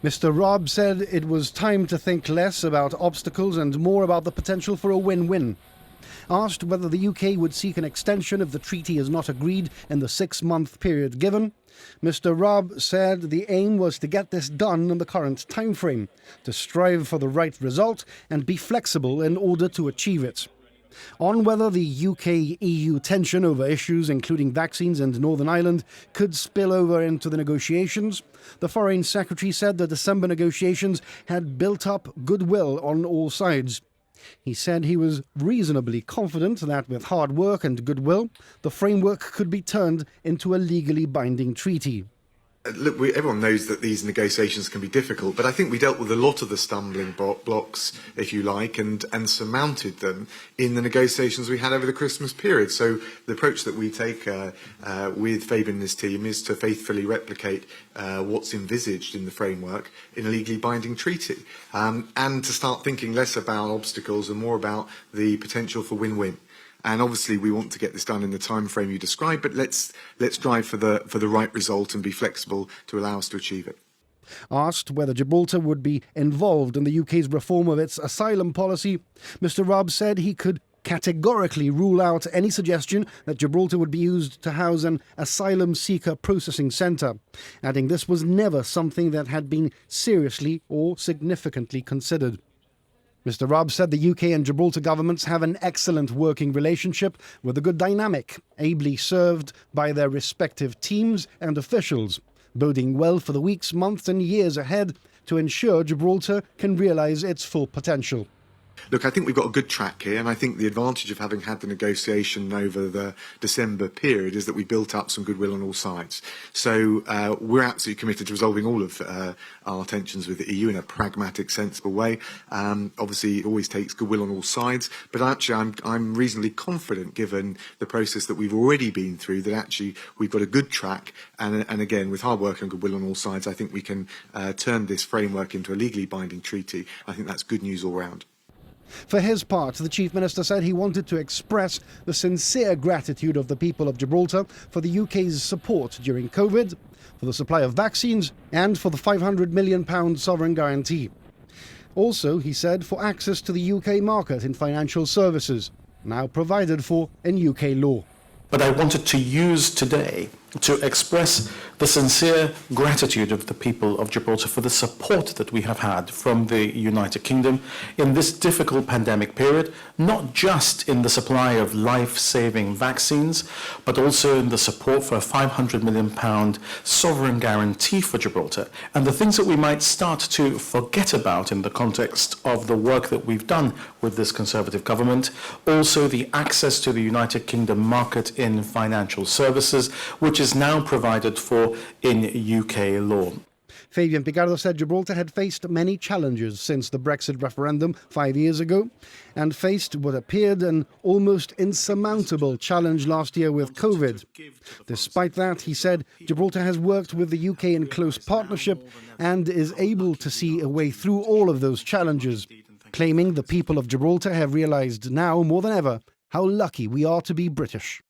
Mr. Raab said it was time to think less about obstacles and more about the potential for a win-win. Asked whether the UK would seek an extension if the treaty is not agreed in the 6-month period given, Mr. Raab said the aim was to get this done in the current timeframe, to strive for the right result and be flexible in order to achieve it. On whether the UK-EU tension over issues including vaccines and Northern Ireland could spill over into the negotiations, the Foreign Secretary said the December negotiations had built up goodwill on all sides. He said he was reasonably confident that with hard work and goodwill, the framework could be turned into a legally binding treaty. Look, everyone knows that these negotiations can be difficult, but I think we dealt with a lot of the stumbling blocks, if you like, and surmounted them in the negotiations we had over the Christmas period. So the approach that we take with Fabian and his team is to faithfully replicate what's envisaged in the framework in a legally binding treaty, and to start thinking less about obstacles and more about the potential for win-win. And obviously we want to get this done in the time frame you described, but let's strive for the right result and be flexible to allow us to achieve it. Asked whether Gibraltar would be involved in the UK's reform of its asylum policy, Mr. Raab said he could categorically rule out any suggestion that Gibraltar would be used to house an asylum seeker processing centre, adding this was never something that had been seriously or significantly considered. Mr. Raab said the UK and Gibraltar governments have an excellent working relationship with a good dynamic, ably served by their respective teams and officials, boding well for the weeks, months and years ahead to ensure Gibraltar can realise its full potential. Look, I think we've got a good track here, and I think the advantage of having had the negotiation over the December period is that we built up some goodwill on all sides. So we're absolutely committed to resolving all of our tensions with the EU in a pragmatic, sensible way. Obviously, it always takes goodwill on all sides, but actually I'm reasonably confident, given the process that we've already been through, that actually we've got a good track, and again, with hard work and goodwill on all sides, I think we can turn this framework into a legally binding treaty. I think that's good news all round. For his part, the Chief Minister said he wanted to express the sincere gratitude of the people of Gibraltar for the UK's support during COVID, for the supply of vaccines, and for the £500 million sovereign guarantee. Also, he said, for access to the UK market in financial services, now provided for in UK law. But I wanted to use today to express the sincere gratitude of the people of Gibraltar for the support that we have had from the United Kingdom in this difficult pandemic period, not just in the supply of life-saving vaccines, but also in the support for a £500 million sovereign guarantee for Gibraltar. And the things that we might start to forget about in the context of the work that we've done with this Conservative government, also the access to the United Kingdom market in financial services, which is now provided for in UK law. Fabian Picardo said Gibraltar had faced many challenges since the Brexit referendum 5 years ago, and faced what appeared an almost insurmountable challenge last year with COVID. Despite that, he said Gibraltar has worked with the UK in close partnership and is able to see a way through all of those challenges, claiming the people of Gibraltar have realised now more than ever how lucky we are to be British.